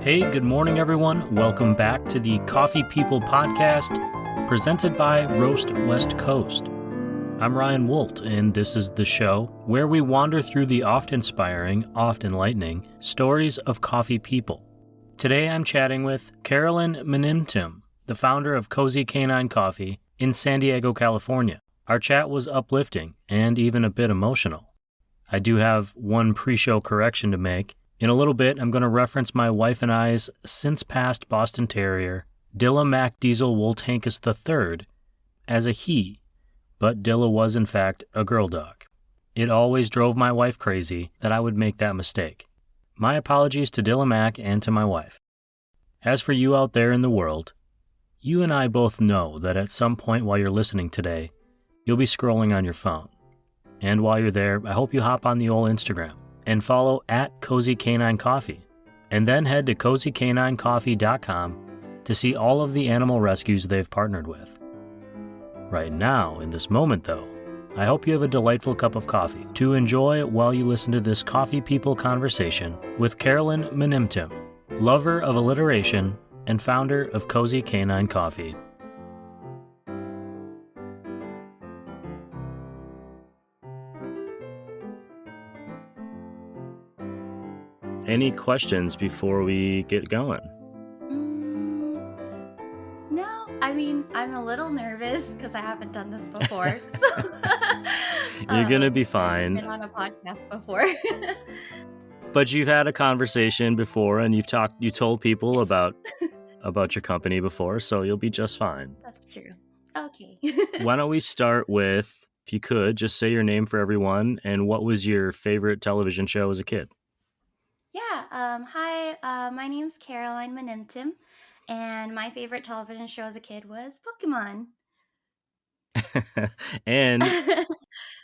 Hey, good morning, everyone. Welcome back to the Coffee People podcast, presented by Roast West Coast. I'm Ryan Wolt, and this is the show where we wander through the oft-inspiring, oft-enlightening stories of coffee people. Today, I'm chatting with Carolyn Manimtim, the founder of Cozy Canine Coffee in San Diego, California. Our chat was uplifting and even a bit emotional. I do have one pre-show correction to make. In a little bit, I'm going to reference my wife and I's since-passed Boston Terrier, Dilla Mac Diesel Woltankus III, as a he, but Dilla was in fact a girl dog. It always drove my wife crazy that I would make that mistake. My apologies to Dilla Mac and to my wife. As for you out there in the world, you and I both know that at some point while you're listening today, you'll be scrolling on your phone. And while you're there, I hope you hop on the old Instagram and follow at Cozy Canine Coffee, and then head to cozycaninecoffee.com to see all of the animal rescues they've partnered with. Right now, in this moment though, I hope you have a delightful cup of coffee to enjoy while you listen to this Coffee People conversation with Carolyn Manimtim, lover of alliteration and founder of Cozy Canine Coffee. Any questions before we get going? No, I mean, I'm a little nervous because I haven't done this before. You're going to be fine. I've been on a podcast before. But you've had a conversation before and you told people Yes. about your company before, so you'll be just fine. That's true. Okay. Why don't we start with, if you could, just say your name for everyone and what was your favorite television show as a kid? Yeah. Hi. My name's Caroline Manimtim, and my favorite television show as a kid was Pokemon. And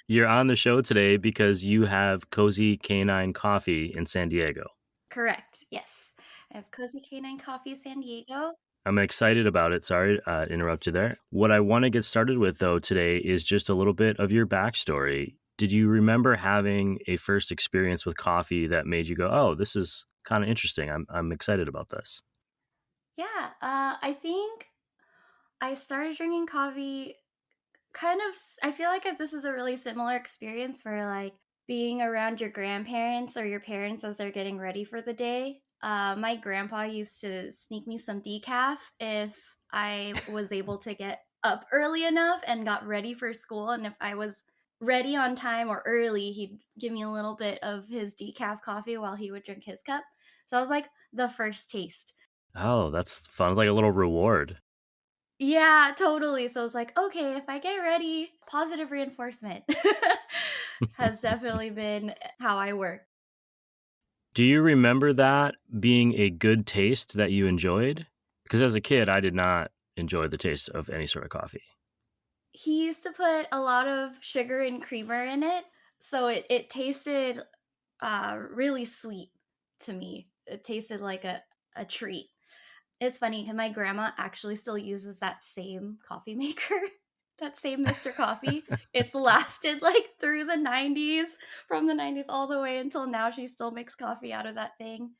you're on the show today because you have Cozy Canine Coffee in San Diego. Correct. Yes. I have Cozy Canine Coffee San Diego. I'm excited about it. Sorry to interrupt you there. What I want to get started with, though, today is just a little bit of your backstory. Did you remember having a first experience with coffee that made you go, oh, this is kind of interesting. I'm excited about this. Yeah. I think I started drinking coffee I feel like this is a really similar experience for like being around your grandparents or your parents as they're getting ready for the day. My grandpa used to sneak me some decaf if I was able to get up early enough and got ready for school. And if I was ready on time or early, he'd give me a little bit of his decaf coffee while he would drink his cup. So I was like the first taste. Oh, that's fun. Like a little reward. Yeah, totally. So it's like, okay, if I get ready, positive reinforcement has definitely been how I work. Do you remember that being a good taste that you enjoyed? Because as a kid, I did not enjoy the taste of any sort of coffee. He used to put a lot of sugar and creamer in it, so it tasted really sweet to me. It tasted like a treat. It's funny because my grandma actually still uses that same coffee maker, that same Mr. Coffee. It's lasted like through the 90s, from the 90s all the way until now. She still makes coffee out of that thing,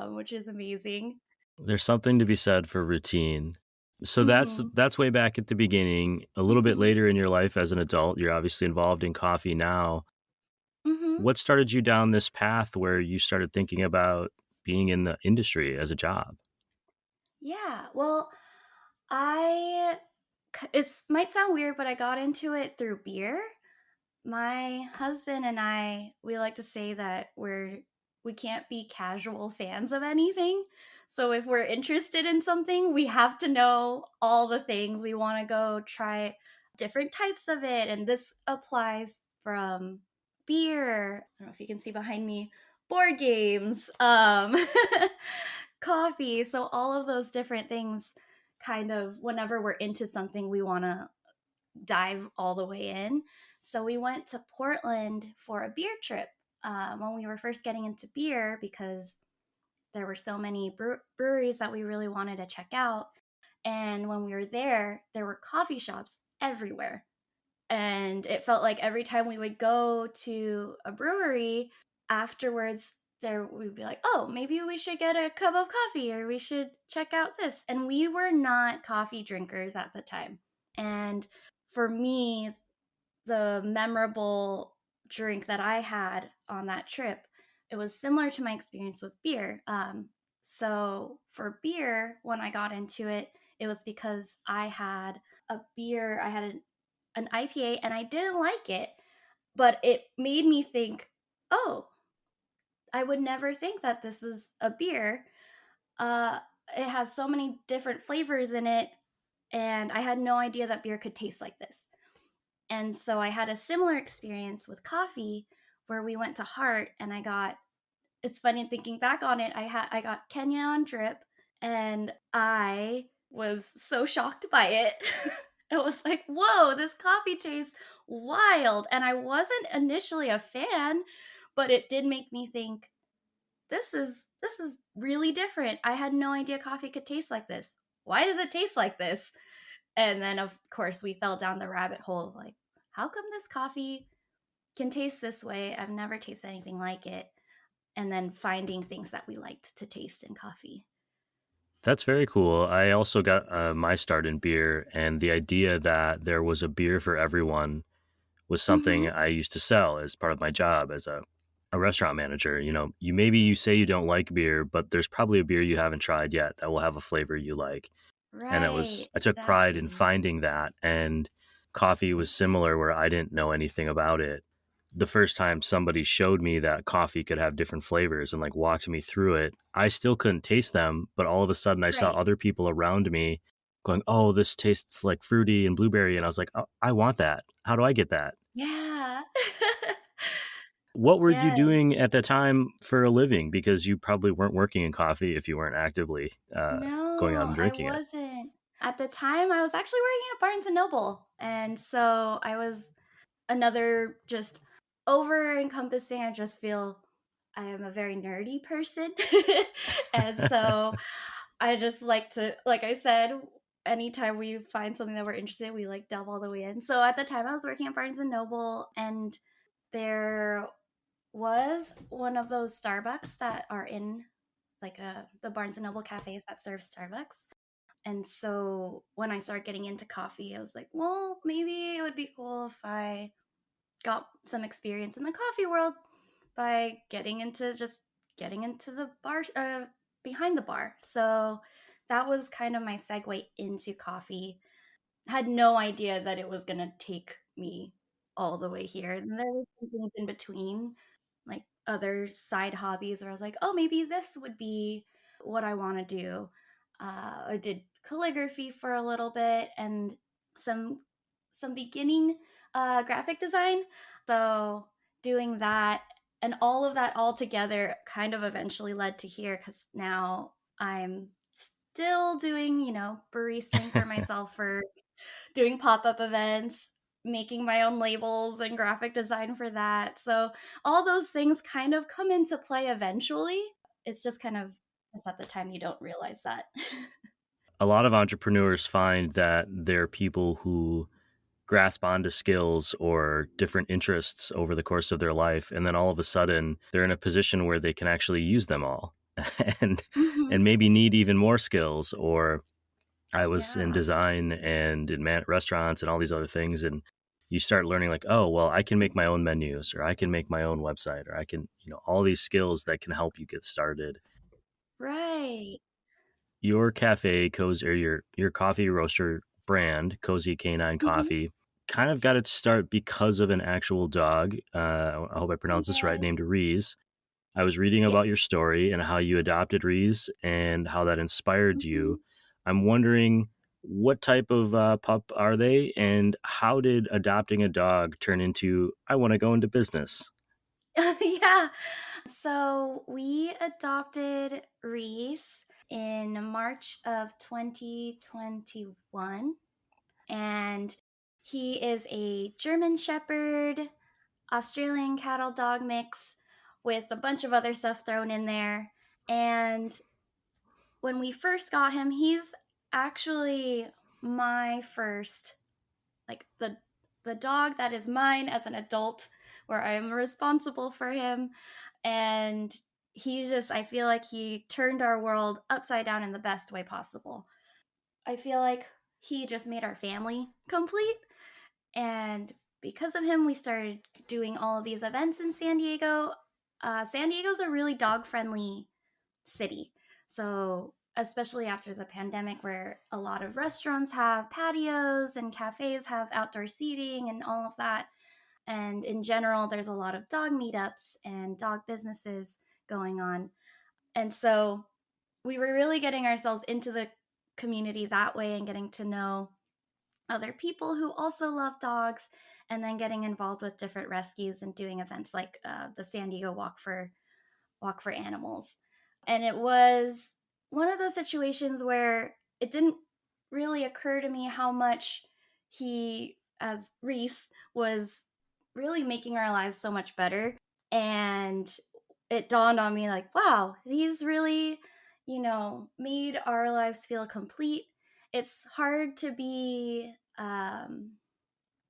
which is amazing. There's something to be said for routine. So that's way back at the beginning. A little bit later in your life as an adult, you're obviously involved in coffee now. Mm-hmm. What started you down this path where you started thinking about being in the industry as a job? Yeah, well, it might sound weird, but I got into it through beer. My husband and we like to say that we can't be casual fans of anything. So if we're interested in something, we have to know all the things. We want to go try different types of it. And this applies from beer. I don't know if you can see behind me, board games, coffee. So all of those different things kind of whenever we're into something, we want to dive all the way in. So we went to Portland for a beer trip when we were first getting into beer because there were so many breweries that we really wanted to check out. And when we were there were coffee shops everywhere. And it felt like every time we would go to a brewery, afterwards, there we'd be like, oh, maybe we should get a cup of coffee or we should check out this. And we were not coffee drinkers at the time. And for me, the memorable drink that I had on that trip, it was similar to my experience with beer. So for beer, when I got into it, it was because I had a beer, I had an IPA and I didn't like it, but it made me think, oh, I would never think that this is a beer. Uh, it has so many different flavors in it, and I had no idea that beer could taste like this. And so I had a similar experience with coffee where we went to Heart and I got, it's funny thinking back on it, I got Kenya on drip and I was so shocked by it. It was like, whoa, this coffee tastes wild. And I wasn't initially a fan, but it did make me think, this is really different. I had no idea coffee could taste like this. Why does it taste like this? And then of course we fell down the rabbit hole of like, how come this coffee can taste this way? I've never tasted anything like it. And then finding things that we liked to taste in coffee. That's very cool. I also got my start in beer, and the idea that there was a beer for everyone was something Mm-hmm. I used to sell as part of my job as a restaurant manager. You know, you say you don't like beer, but there's probably a beer you haven't tried yet that will have a flavor you like. And Right, I took pride in exactly. finding that. And coffee was similar where I didn't know anything about it. The first time somebody showed me that coffee could have different flavors and like walked me through it, I still couldn't taste them. But all of a sudden, I saw Right. other people around me going, "Oh, this tastes like fruity and blueberry." And I was like, "Oh, I want that. How do I get that?" Yeah. What were you Yes. doing at the time for a living? Because you probably weren't working in coffee if you weren't actively going out No, and I drinking it. wasn't. At the time, I was actually working at Barnes and Noble. And so I was another just over encompassing. I just feel I am a very nerdy person. And so I just like to, like I said, anytime we find something that we're interested in, we like delve all the way in. So at the time I was working at Barnes and Noble and there was one of those Starbucks that are in like the Barnes and Noble cafes that serve Starbucks. And so when I started getting into coffee, I was like, well, maybe it would be cool if I got some experience in the coffee world by getting into the bar behind the bar. So that was kind of my segue into coffee. Had no idea that it was going to take me all the way here. And there were some things in between, like other side hobbies where I was like, oh, maybe this would be what I want to do. I did calligraphy for a little bit and some some beginning graphic design. So doing that and all of that all together kind of eventually led to here because now I'm still doing, baristaing for myself for doing pop-up events, making my own labels and graphic design for that. So all those things kind of come into play eventually. It's just kind of it's at the time you don't realize that. A lot of entrepreneurs find that they're people who grasp onto skills or different interests over the course of their life, and then all of a sudden they're in a position where they can actually use them all and Hmm. and maybe need even more skills. Or I was in Yeah. design and in restaurants and all these other things, and you start learning like, oh well, I can make my own menus, or I can make my own website, or I can, all these skills that can help you get started. Right. Your cafe cozy, or your coffee roaster brand, Cozy Canine Hmm. Coffee, kind of got its start because of an actual dog. I hope I pronounced this right, Yes. named Reese. I was reading about your Yes. story and how you adopted Reese and how that inspired Hmm. you. I'm wondering, what type of pup are they, and how did adopting a dog turn into I want to go into business? Yeah. So we adopted Reese in March of 2021, and he is a German Shepherd, Australian cattle dog mix with a bunch of other stuff thrown in there. And when we first got him, he's actually my first, like the dog that is mine as an adult, where I'm responsible for him. And I feel like he turned our world upside down in the best way possible. I feel like he just made our family complete. And because of him, we started doing all of these events in San Diego. San Diego's a really dog friendly city. So, especially after the pandemic, where a lot of restaurants have patios and cafes have outdoor seating and all of that. And in general, there's a lot of dog meetups and dog businesses going on. And so we were really getting ourselves into the community that way and getting to know other people who also love dogs, and then getting involved with different rescues and doing events like the San Diego Walk for Animals. And it was one of those situations where it didn't really occur to me how much he, as Reese, was really making our lives so much better. And it dawned on me like, wow, he's really, made our lives feel complete. It's hard to be,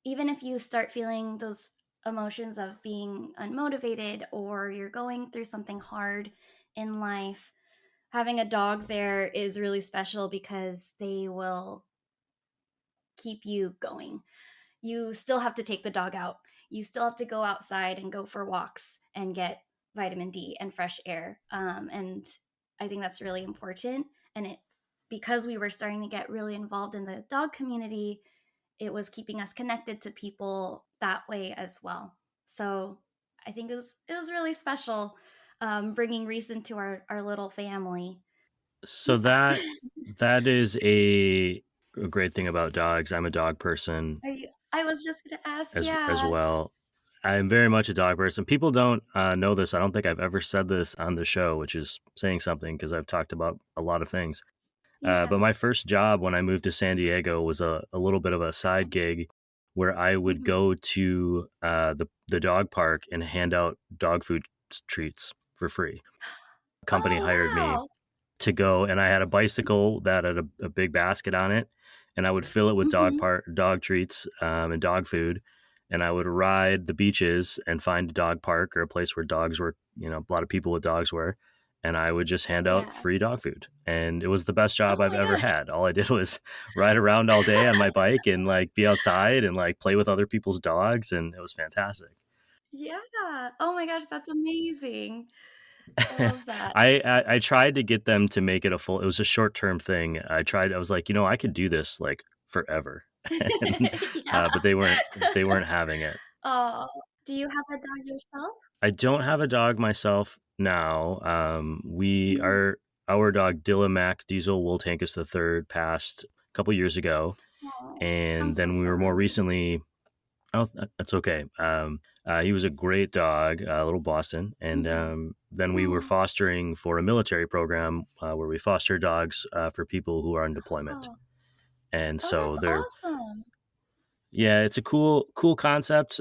even if you start feeling those emotions of being unmotivated or you're going through something hard in life, having a dog there is really special because they will keep you going. You still have to take the dog out. You still have to go outside and go for walks and get vitamin D and fresh air. And I think that's really important. And because we were starting to get really involved in the dog community, it was keeping us connected to people that way as well. So I think it was really special, bringing Reese into our little family. So Yeah. that is a great thing about dogs. I'm a dog person I was just gonna ask. as Yeah. well. I'm very much a dog person. People don't know this. I don't think I've ever said this on the show, which is saying something because I've talked about a lot of things. But Yeah. my first job when I moved to San Diego was a little bit of a side gig where I would Hmm. go to the dog park and hand out dog food treats for free. Company Oh hired me wow. to go, and I had a bicycle that had a big basket on it, and I would fill it with Hmm. dog treats and dog food, and I would ride the beaches and find a dog park or a place where dogs were, a lot of people with dogs were, and I would just hand out Yeah. free dog food, and it was the best job Oh I've my ever gosh. had. All I did was ride around all day on my bike and like be outside and like play with other people's dogs, and it was fantastic. Yeah. Oh my gosh, that's amazing. I love that. I tried to get them to make it a full. It was a short term thing. I was like, I could do this like forever, and, Yeah. but they weren't having it. Oh, do you have a dog yourself? I don't have a dog myself now. We Mhm. our dog Dillac Diesel Wool Tankus the third passed a couple years ago, Oh, I'm and so then we were more sorry. recently. Oh, that's okay. He was a great dog, little Boston, and Mhm. then we were fostering for a military program where we foster dogs for people who are on deployment. Oh. And Oh, so that's they're, awesome. yeah, it's a cool concept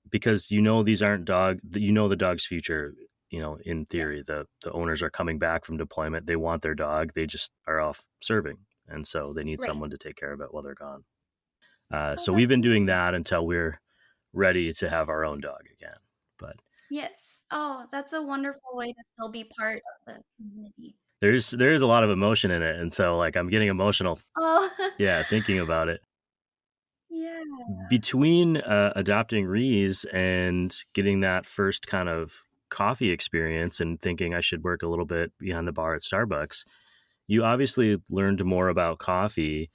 because these aren't the dog's future. In Yes. theory, the owners are coming back from deployment. They want their dog. They just are off serving, and so they need Right. someone to take care of it while they're gone. Oh, So we've that's been doing amazing. that until we're ready to have our own dog again. But Yes. Oh, that's a wonderful way to still be part of the community. there's a lot of emotion in it, and so like I'm getting emotional, Oh, yeah, thinking about it. yeah. Between adopting Reese and getting that first kind of coffee experience and thinking I should work a little bit behind the bar at Starbucks, you obviously learned more about coffee.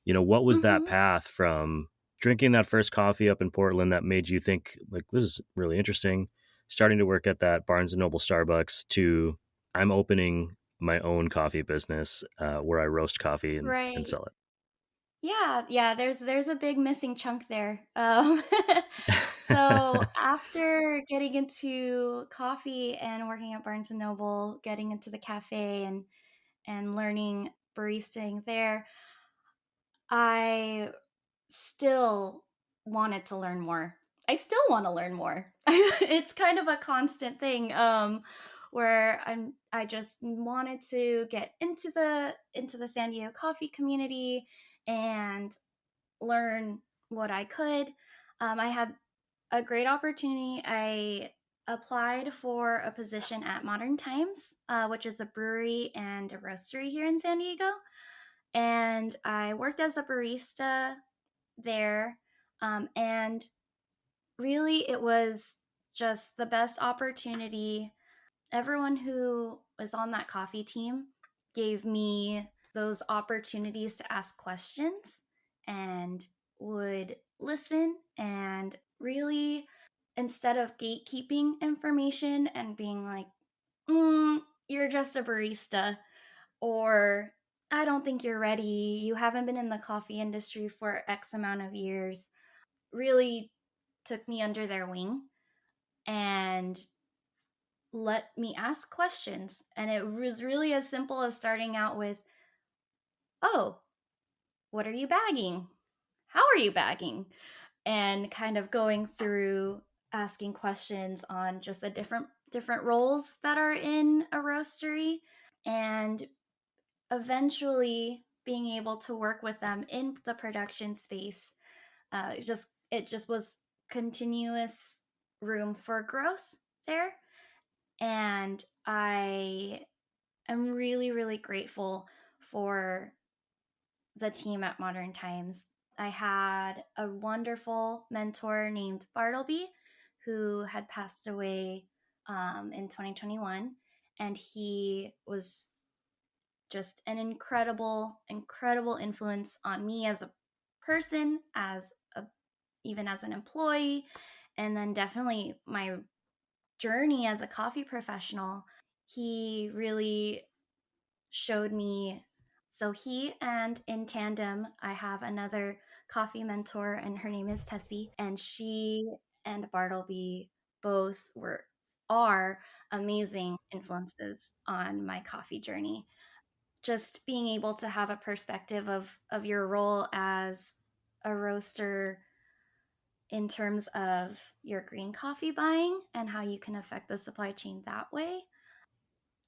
What was that Mhm. path from drinking that first coffee up in Portland that made you think like this is really interesting, starting to work at that Barnes and Noble Starbucks to I'm opening my own coffee business where I roast coffee and Right. sell Yeah, yeah, there's a big missing chunk there. So it. after getting into coffee and working at Barnes& and Noble, getting into the cafe and learning baristaing there, I still wanted to learn more. I still want to learn more. It's kind of a constant thing, where I just wanted to get into the San Diego coffee community and learn what I could. I had a great opportunity. I applied for a position at Modern Times, which is a brewery and a roastery here in San Diego. And I worked as a barista there. And really, it was just the best opportunity. Everyone who was on that coffee team gave me those opportunities to ask questions and would listen and really, instead of gatekeeping information and being like, you're just a barista, or I don't think you're ready, you haven't been in the coffee industry for X amount of years, really took me under their wing and let me ask questions. And it was really as simple as starting out with, oh, what are you bagging? How are you bagging? And kind of going through asking questions on just the different roles that are in a roastery, and eventually being able to work with them in the production space. It just was continuous room for growth there. And I am really, really grateful for the team at Modern Times. I had a wonderful mentor named Bartleby who had passed away in 2021. And he was just an incredible, incredible influence on me as a person, even as an employee, and then definitely my journey as a coffee professional. He really showed me. So he, and in tandem, I have another coffee mentor, and her name is Tessie, and she and Bartleby both are amazing influences on my coffee journey. Just being able to have a perspective of your role as a roaster in terms of your green coffee buying and how you can affect the supply chain that way.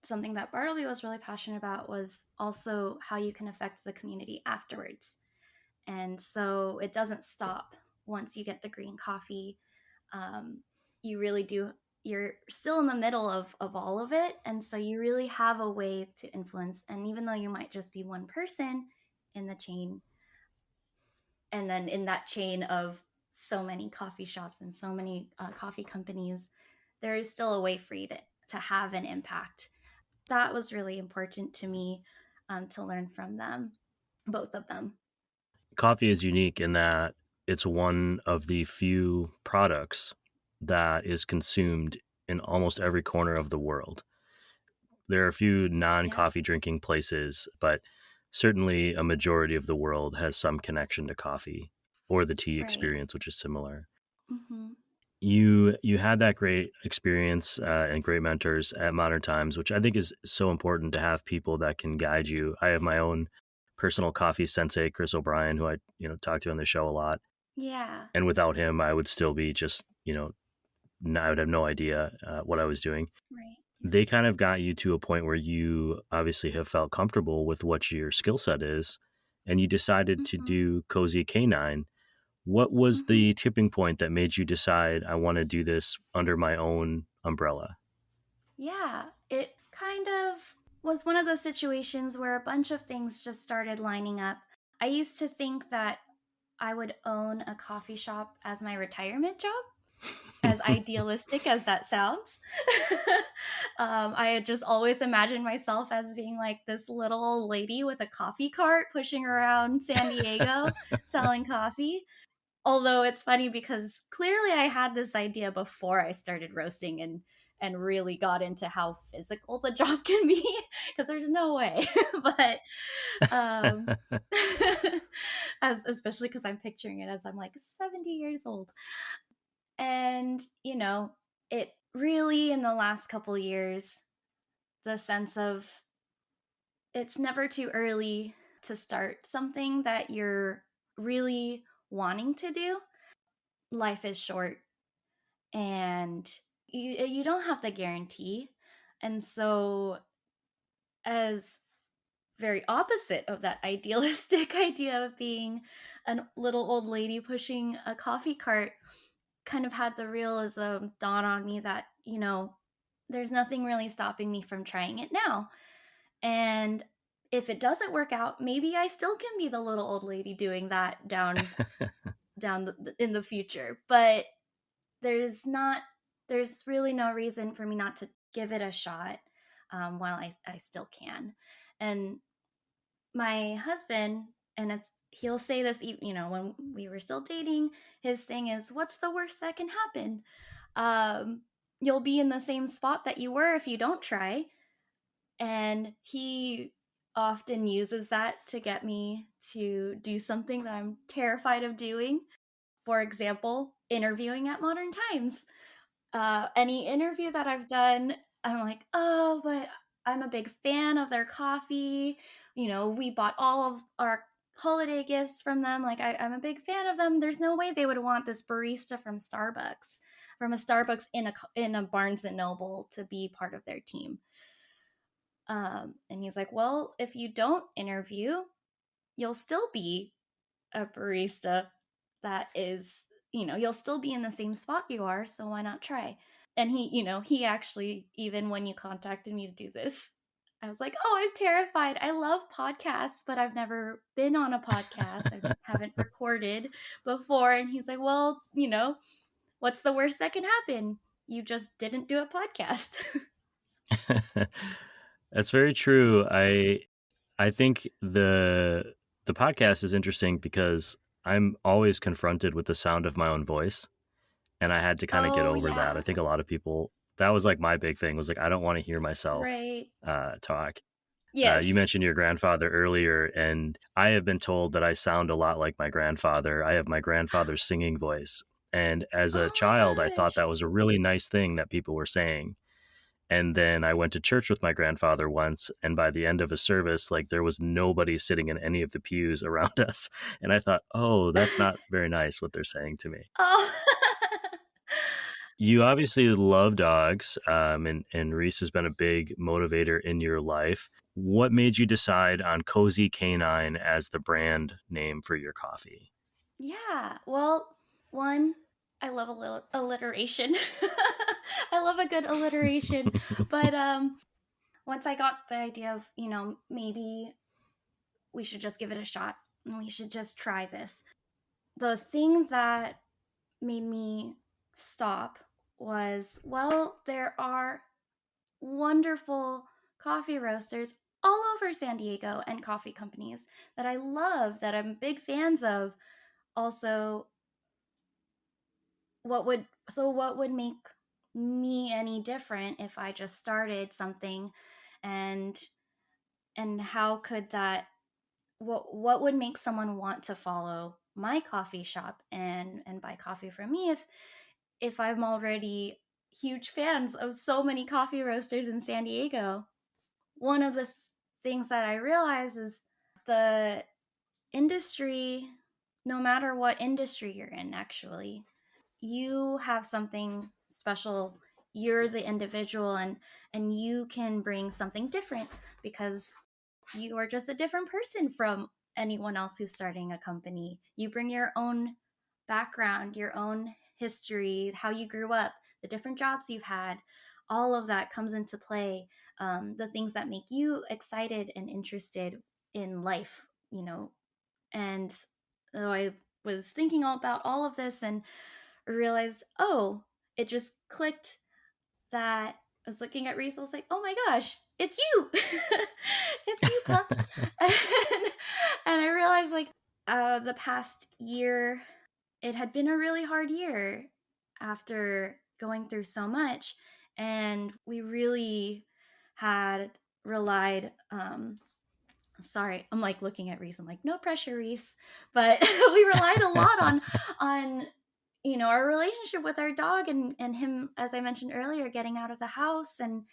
Something that Bartleby was really passionate about was also how you can affect the community afterwards. And so it doesn't stop once you get the green coffee. You really do, you're still in the middle of all of it. And so you really have a way to influence. And even though you might just be one person in the chain, and then in that chain of so many coffee shops and so many coffee companies, there is still a way for you to have an impact. That was really important to me, to learn from them, both of them. Coffee is unique in that it's one of the few products that is consumed in almost every corner of the world. There are a few Yeah, non-coffee drinking places, but certainly a majority of the world has some connection to coffee or the tea right. experience, which is similar. Hmm. You had that great experience and great mentors at Modern Times, which I think is so important to have people that can guide you. I have my own personal coffee sensei, Chris O'Brien, who I talk to on the show a lot, Yeah, and without him, I would still be just I would have no idea what I was doing. right. They kind of got you to a point where you obviously have felt comfortable with what your skill set is, and you decided to Hmm. do Cozy Canine. What was Hmm. the tipping point that made you decide I want to do this under my own umbrella? Yeah, it kind of was one of those situations where a bunch of things just started lining up. I used to think that I would own a coffee shop as my retirement job, as idealistic as that sounds. I had just always imagined myself as being like this little old lady with a coffee cart pushing around San Diego selling coffee. Although it's funny because clearly I had this idea before I started roasting and really got into how physical the job can be, because there's no way. But um as especially because I'm picturing it as I'm like 70 years old. And it really, in the last couple years, the sense of it's never too early to start something that you're really wanting to do. Life is short, and you don't have the guarantee. And so, as very opposite of that idealistic idea of being a little old lady pushing a coffee cart, kind of had the realism dawn on me that, there's nothing really stopping me from trying it now. And if it doesn't work out, maybe I still can be the little old lady doing that in the future. But there's not there's really no reason for me not to give it a shot, while I still can. And my husband, and he'll say this, when we were still dating, his thing is, what's the worst that can happen? um you'll be in the same spot that you were if you don't try. And he often uses that to get me to do something that I'm terrified of doing. For example, interviewing at Modern Times. Any interview that I've done, I'm like, oh, but I'm a big fan of their coffee. We bought all of our holiday gifts from them. Like, I'm a big fan of them. There's no way they would want this barista from a Starbucks in a Barnes and Noble to be part of their team. And he's like, well, if you don't interview, you'll still be a barista that is, you'll still be in the same spot you are. So why not try? And he actually, even when you contacted me to do this, I was like, oh, I'm terrified. I love podcasts, but I've never been on a podcast. I haven't recorded before. And he's like, well, what's the worst that can happen? You just didn't do a podcast. That's very true. I think the podcast is interesting because I'm always confronted with the sound of my own voice, and I had to kind of get Oh, over that. I yeah. think a lot of people, that was like my big thing, was like I don't want to hear myself Right. talk. You Yes. mentioned your grandfather earlier, and I have been told that I sound a lot like my grandfather. I have my grandfather's singing voice, and as a Oh my child, I thought gosh. that was a really nice thing that people were saying. And then I went to church with my grandfather once, and by the end of a service, like there was nobody sitting in any of the pews around us. And I thought, oh, that's not very nice what they're saying to me. Oh. You obviously love dogs, and Reese has been a big motivator in your life. What made you decide on Cozy Canine as the brand name for your coffee? Yeah. Well, one, I love a little alliteration. I love a good alliteration. But once I got the idea of, maybe we should just give it a shot and we should just try this. The thing that made me stop was, well, there are wonderful coffee roasters all over San Diego and coffee companies that I love, that I'm big fans of. Also, what would make me any different if I just started something? And and how could that what would make someone want to follow my coffee shop and buy coffee from me if I'm already huge fans of so many coffee roasters in San Diego? One of the things that I realize is the industry, no matter what industry you're in, actually, you have something special. You're the individual, and you can bring something different because you are just a different person from anyone else who's starting a company. You bring your own background, your own history, how you grew up, the different jobs you've had. All of that comes into play. The things that make you excited and interested in life, and so I was thinking all about all of this and realized, oh, it just clicked that I was looking at Reese. I was like, oh my gosh, it's you. It's you, pup. And I realized, like, the past year, it had been a really hard year after going through so much. And we really had relied, sorry, I'm like looking at Reese. I'm like, no pressure, Reese. But we relied a lot on our relationship with our dog, and him, as I mentioned earlier, getting out of the house and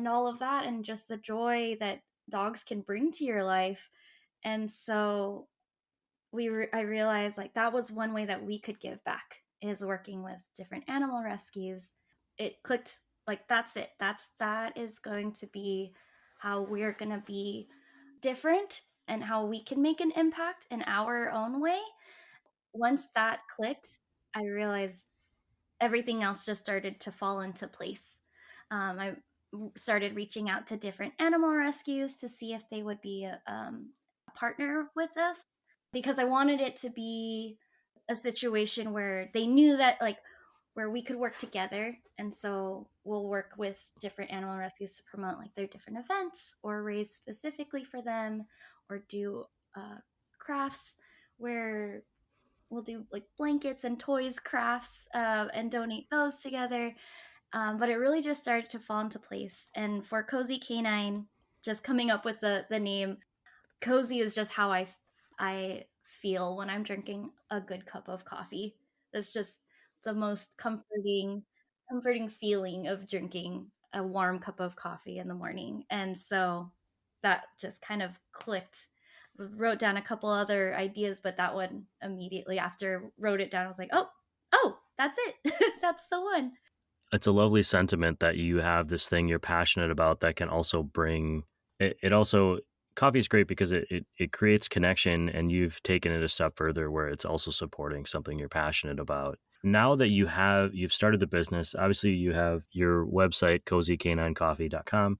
all of that, and just the joy that dogs can bring to your life. And so I realized, like, that was one way that we could give back, is working with different animal rescues. It clicked, like, that's it. That is going to be how we're going to be different, and how we can make an impact in our own way. Once that clicked, I realized everything else just started to fall into place. I started reaching out to different animal rescues to see if they would be a partner with us, because I wanted it to be a situation where they knew that, like, where we could work together. And so we'll work with different animal rescues to promote like their different events or raise specifically for them, or do crafts where we'll do like blankets and toys crafts, and donate those together. But it really just started to fall into place. And for Cozy Canine, just coming up with the name, cozy is just how I feel when I'm drinking a good cup of coffee. It's just the most comforting feeling of drinking a warm cup of coffee in the morning. And so that just kind of clicked. Wrote down a couple other ideas, but that one immediately after wrote it down, I was like, oh, that's it. That's the one. It's a lovely sentiment that you have this thing you're passionate about that can also bring it also coffee is great because it creates connection, and you've taken it a step further where it's also supporting something you're passionate about. Now that you've started the business, obviously you have your website, cozycaninecoffee.com,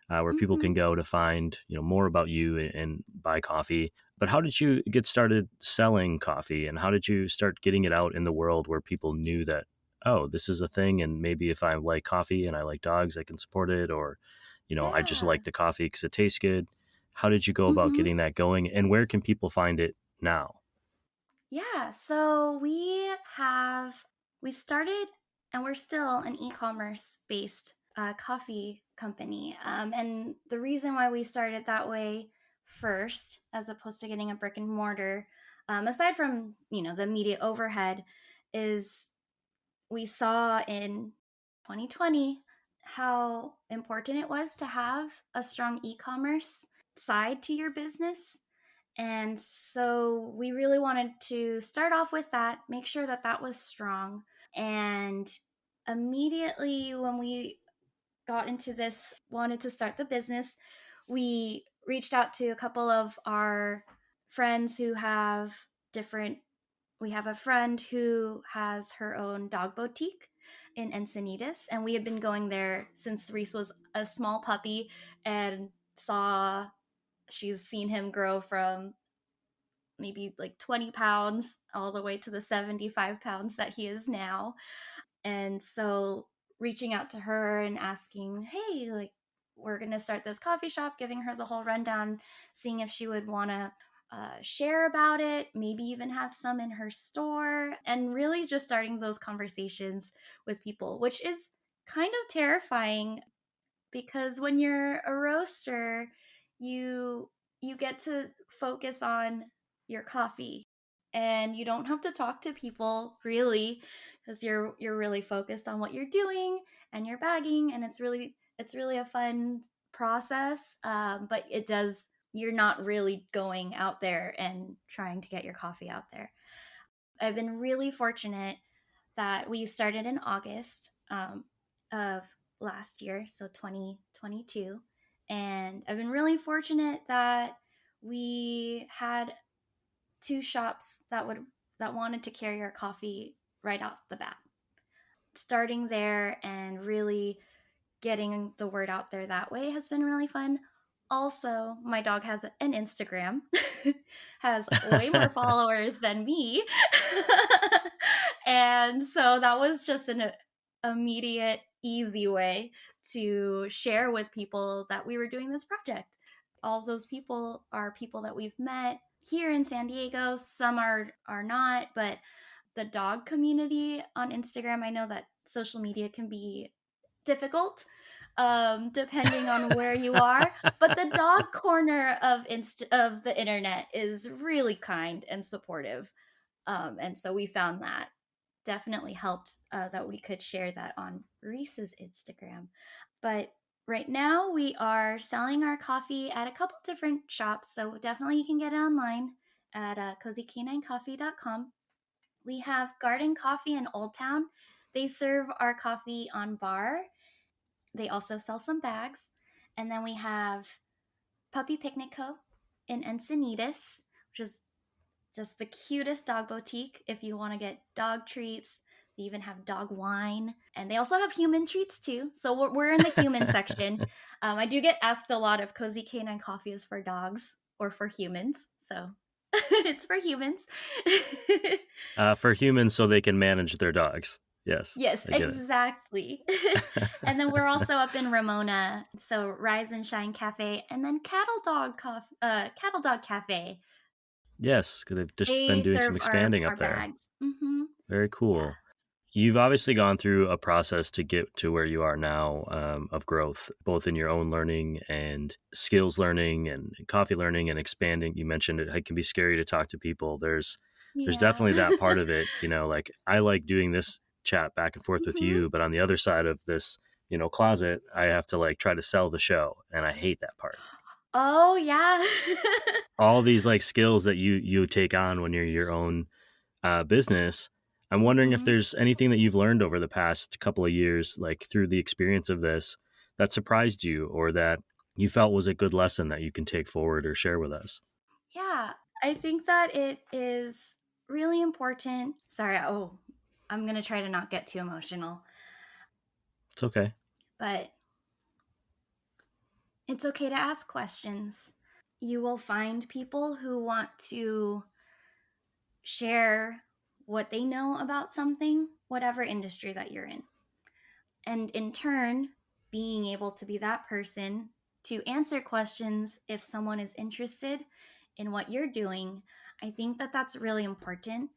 where people Mm-hmm. can go to find more about you and buy coffee. But how did you get started selling coffee, and how did you start getting it out in the world where people knew that, oh, this is a thing, and maybe if I like coffee and I like dogs, I can support it, or I just Yeah. like the coffee because it tastes good. How did you go about Mm-hmm. getting that going, and where can people find it now? Yeah, so we started, and we're still an e-commerce based coffee company. And the reason why we started that way first, as opposed to getting a brick and mortar, aside from the immediate overhead, is we saw in 2020 how important it was to have a strong e-commerce side to your business. And so we really wanted to start off with that, make sure that that was strong. And immediately when we got into this, wanted to start the business, we reached out to a couple of our friends who have different. We have a friend who has her own dog boutique in Encinitas, and we had been going there since Reese was a small puppy, and saw she's seen him grow from maybe like 20 pounds all the way to the 75 pounds that he is now. And so reaching out to her and asking, hey, like, we're going to start this coffee shop, giving her the whole rundown, seeing if she would want to share about it, maybe even have some in her store, and really just starting those conversations with people, which is kind of terrifying, because when you're a roaster, you get to focus on your coffee, and you don't have to talk to people really, because you're really focused on what you're doing and your bagging, and it's really a fun process. But it does you're not really going out there and trying to get your coffee out there. I've been really fortunate that we started in August of last year, so 2022. And I've been really fortunate that we had two shops that wanted to carry our coffee right off the bat. Starting there and really getting the word out there that way has been really fun. Also, my dog has an Instagram, has way more followers than me. And so that was just an immediate, easy way to share with people that we were doing this project. All of those people are people that we've met here in San Diego. Some are not, but the dog community on Instagram, I know that social media can be difficult, depending on where you are, but the dog corner of the internet is really kind and supportive. And so we found that definitely helped, that we could share that on Reese's Instagram. But right now we are selling our coffee at a couple different shops, so definitely you can get it online at cozycaninecoffee.com. We have Garden Coffee in Old Town. They serve our coffee on bar. They also sell some bags. And then we have Puppy Picnic Co. in Encinitas, which is just the cutest dog boutique if you want to get dog treats. They even have dog wine, and they also have human treats too. So we're in the human section. I do get asked a lot if Cozy Canine coffee is for dogs or for humans. So it's for humans. For humans, so they can manage their dogs. Yes, Yes, I get exactly. And then we're also up in Ramona, so Rise and Shine Cafe, and then Cattle Dog Cafe. Yes, because they've just been They doing some serve expanding our up there. bags. Mm-hmm. Very Yeah. cool. You've obviously gone through a process to get to where you are now, of growth, both in your own learning and skills learning and coffee learning and expanding. You mentioned it can be scary to talk to people. There's Yeah. definitely that part of it. Like I like doing this chat back and forth with Mm-hmm. you, but on the other side of this, closet, I have to like try to sell the show, and I hate that part. Oh yeah. All these like skills that you take on when you're your own business. I'm wondering if Mm-hmm. there's anything that you've learned over the past couple of years, like through the experience of this, that surprised you or that you felt was a good lesson that you can take forward or share with us. Yeah. I think that it is really important. Sorry, I'm gonna try to not get too emotional, It's okay. but it's okay to ask questions. You will find people who want to share what they know about something, whatever industry that you're in. And in turn, being able to be that person to answer questions if someone is interested in what you're doing, I think that that's really important.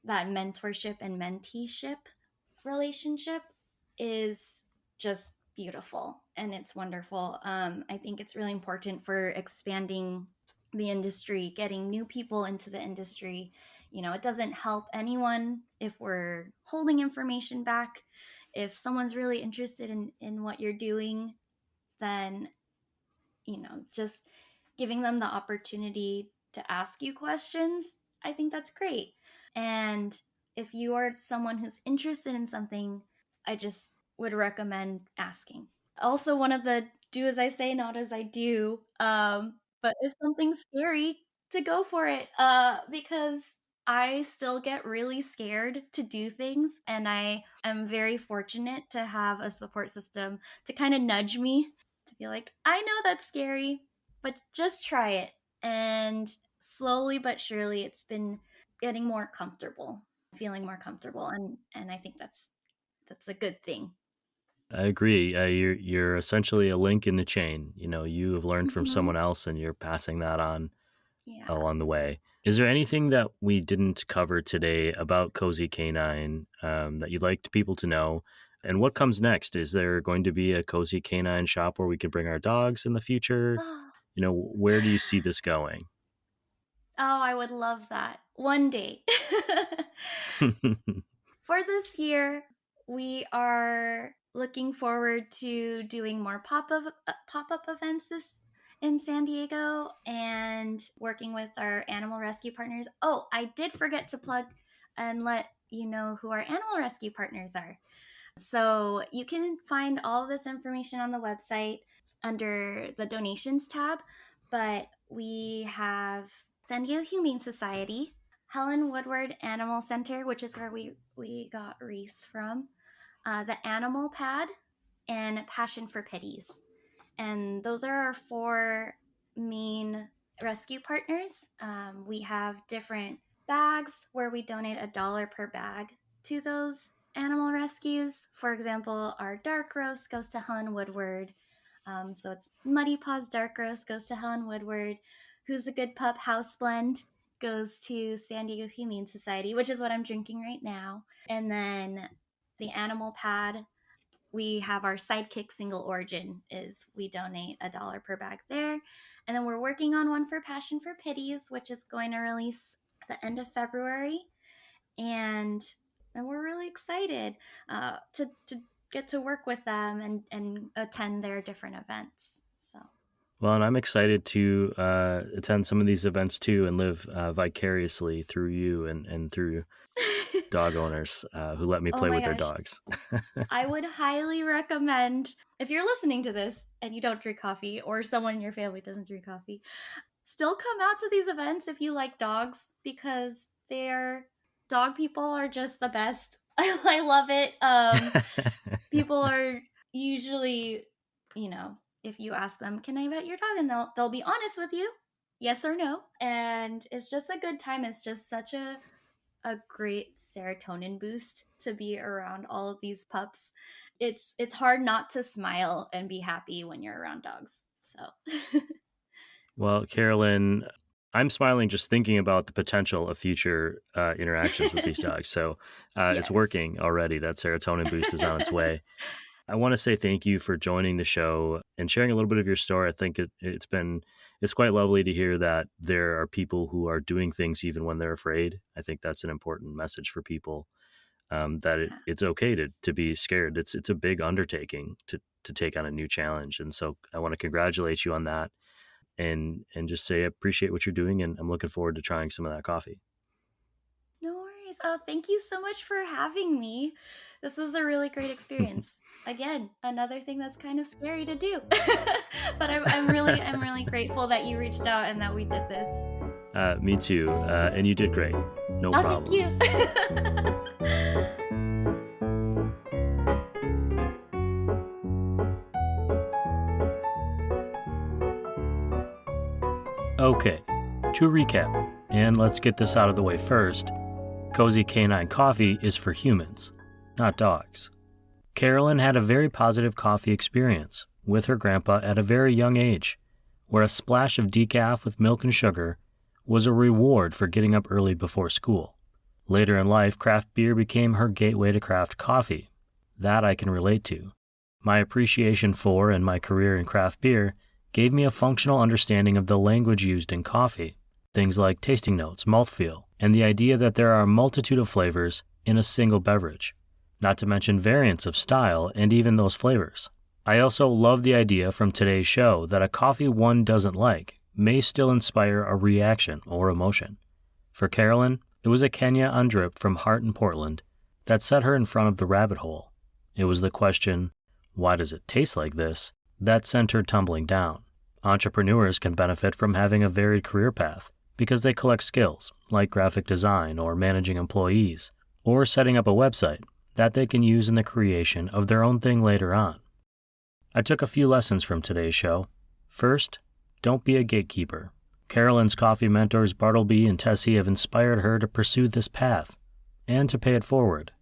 That mentorship and menteeship relationship is just beautiful and it's wonderful. I think it's really important for expanding the industry, getting new people into the industry. It doesn't help anyone if we're holding information back. If someone's really interested in what you're doing, then, just giving them the opportunity to ask you questions, I think that's great. And if you are someone who's interested in something, I just would recommend asking. Also, one of the do as I say, not as I do. But if something's scary, to go for it. Because I still get really scared to do things, and I am very fortunate to have a support system to kind of nudge me to be like, I know that's scary, but just try it. And slowly but surely, it's been getting more comfortable, feeling more comfortable, and I think that's a good thing. I agree. You're essentially a link in the chain. You have learned from Hmm. someone else and you're passing that on Yeah. along the way. Is there anything that we didn't cover today about Cozy Canine, that you'd like people to know? And what comes next? Is there going to be a Cozy Canine shop where we can bring our dogs in the future? Oh, Where do you see this going? I would love that one day. For this year, we are looking forward to doing more pop-up events this in San Diego and working with our animal rescue partners. Oh, I did forget to plug and let you know who our animal rescue partners are. So you can find all of this information on the website under the donations tab, but we have San Diego Humane Society, Helen Woodward Animal Center, which is where we got Reese from, the Animal Pad, and Passion for Pitties. And those are our four main rescue partners. We have different bags where we donate $1 per bag to those animal rescues. For example, our dark roast goes to Helen Woodward. So it's Muddy Paws Dark Roast goes to Helen Woodward. Who's a Good Pup House Blend goes to San Diego Humane Society, which is what I'm drinking right now. And then the Animal Pad, we have our Sidekick Single Origin, is we donate $1 per bag there. And then we're working on one for Passion for Pitties, which is going to release at the end of February. And we're really excited to get to work with them and attend their different events. So Well, and I'm excited to attend some of these events too and live vicariously through you and through dog owners who let me oh play my with their gosh, dogs. I would highly recommend, if you're listening to this and you don't drink coffee or someone in your family doesn't drink coffee, still come out to these events if you like dogs, because they're dog people are just the best. I love it. People are usually, if you ask them, "Can I pet your dog?" and they'll be honest with you, yes or no, and it's just a good time. It's just such a great serotonin boost to be around all of these pups. It's hard not to smile and be happy when you're around dogs. So Well, Carolyn, I'm smiling just thinking about the potential of future interactions with these dogs. So it's yes. working already. That serotonin boost is on its way. I want to say thank you for joining the show and sharing a little bit of your story. I think it's quite lovely to hear that there are people who are doing things even when they're afraid. I think that's an important message for people, that Yeah. it's okay to be scared. It's a big undertaking to take on a new challenge, and so I want to congratulate you on that, and just say I appreciate what you're doing, and I'm looking forward to trying some of that coffee. No worries. Oh, thank you so much for having me. This was a really great experience. Again, another thing that's kind of scary to do. But I'm really grateful that you reached out and that we did this. Me too, and you did great. No Oh, thank you. problems. Okay, to recap, and let's get this out of the way first. Cozy Canine Coffee is for humans, not dogs. Carolyn had a very positive coffee experience with her grandpa at a very young age, where a splash of decaf with milk and sugar was a reward for getting up early before school. Later in life, craft beer became her gateway to craft coffee. That I can relate to. My appreciation for and my career in craft beer gave me a functional understanding of the language used in coffee, things like tasting notes, mouthfeel, and the idea that there are a multitude of flavors in a single beverage, not to mention variants of style and even those flavors. I also love the idea from today's show that a coffee one doesn't like may still inspire a reaction or emotion. For Carolyn, it was a Kenya on drip from Hart in Portland that set her in front of the rabbit hole. It was the question, why does it taste like this, that sent her tumbling down. Entrepreneurs can benefit from having a varied career path because they collect skills like graphic design or managing employees or setting up a website that they can use in the creation of their own thing later on. I took a few lessons from today's show. First, don't be a gatekeeper. Carolyn's coffee mentors Bartleby and Tessie have inspired her to pursue this path and to pay it forward.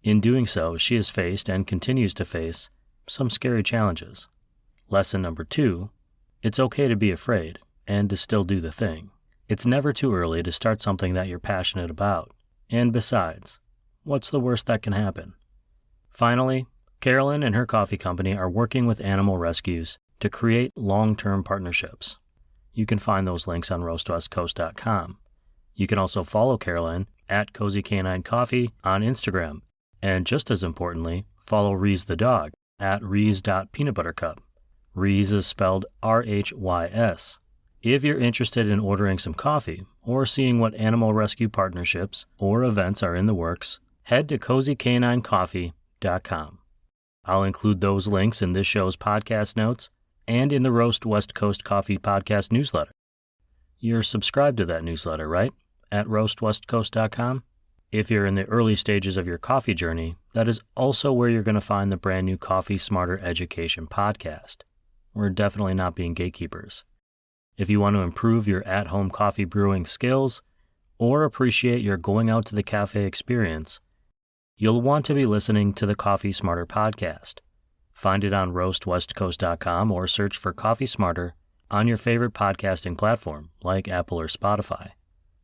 In doing so, she has faced and continues to face some scary challenges. Lesson number 2, it's okay to be afraid and to still do the thing. It's never too early to start something that you're passionate about. And besides, what's the worst that can happen? Finally, Carolyn and her coffee company are working with animal rescues to create long-term partnerships. You can find those links on roastwestcoast.com. You can also follow Carolyn at Cozy Canine Coffee on Instagram. And just as importantly, follow Reese the dog at reese.peanutbuttercup. Reese is spelled R-H-Y-S. If you're interested in ordering some coffee or seeing what animal rescue partnerships or events are in the works, head to cozycaninecoffee.com. I'll include those links in this show's podcast notes and in the Roast West Coast Coffee Podcast newsletter. You're subscribed to that newsletter, right? At roastwestcoast.com. If you're in the early stages of your coffee journey, that is also where you're going to find the brand new Coffee Smarter Education podcast. We're definitely not being gatekeepers. If you want to improve your at-home coffee brewing skills or appreciate your going out to the cafe experience, you'll want to be listening to the Coffee Smarter podcast. Find it on roastwestcoast.com or search for Coffee Smarter on your favorite podcasting platform like Apple or Spotify.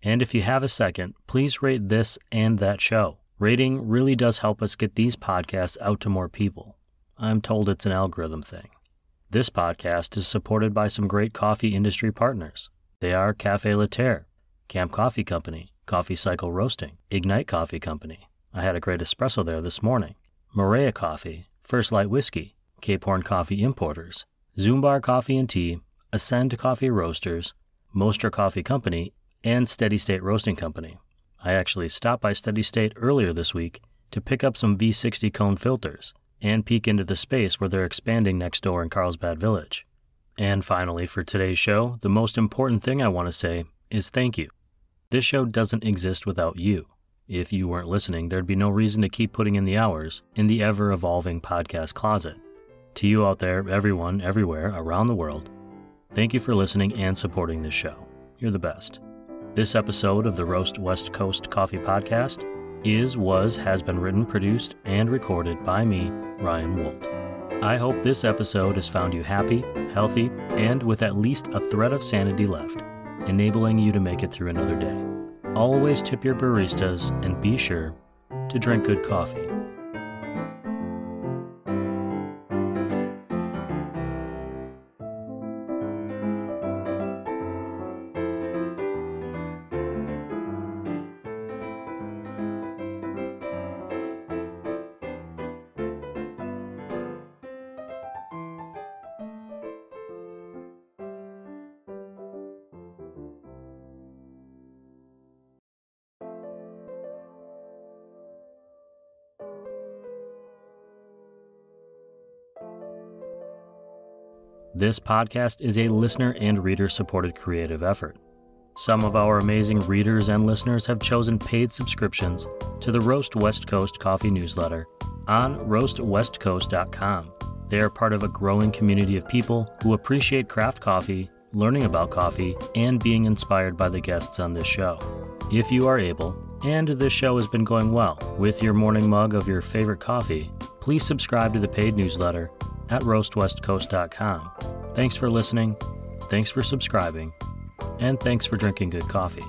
And if you have a second, please rate this and that show. Rating really does help us get these podcasts out to more people. I'm told it's an algorithm thing. This podcast is supported by some great coffee industry partners. They are Café Laterre, Camp Coffee Company, Coffee Cycle Roasting, Ignite Coffee Company. I had a great espresso there this morning. Maria Coffee, First Light Whiskey, Cape Horn Coffee Importers, Zumbar Coffee and Tea, Ascend Coffee Roasters, Mostra Coffee Company, and Steady State Roasting Company. I actually stopped by Steady State earlier this week to pick up some V60 cone filters and peek into the space where they're expanding next door in Carlsbad Village. And finally, for today's show, the most important thing I want to say is thank you. This show doesn't exist without you. If you weren't listening, there'd be no reason to keep putting in the hours in the ever-evolving podcast closet. To you out there, everyone, everywhere, around the world, thank you for listening and supporting this show. You're the best. This episode of the Roast West Coast Coffee Podcast has been written, produced, and recorded by me, Ryan Wolt. I hope this episode has found you happy, healthy, and with at least a thread of sanity left, enabling you to make it through another day. Always tip your baristas and be sure to drink good coffee. This podcast is a listener and reader-supported creative effort. Some of our amazing readers and listeners have chosen paid subscriptions to the Roast West Coast Coffee newsletter on roastwestcoast.com. They are part of a growing community of people who appreciate craft coffee, learning about coffee, and being inspired by the guests on this show. If you are able, and this show has been going well, with your morning mug of your favorite coffee, please subscribe to the paid newsletter at roastwestcoast.com. Thanks for listening, thanks for subscribing, and thanks for drinking good coffee.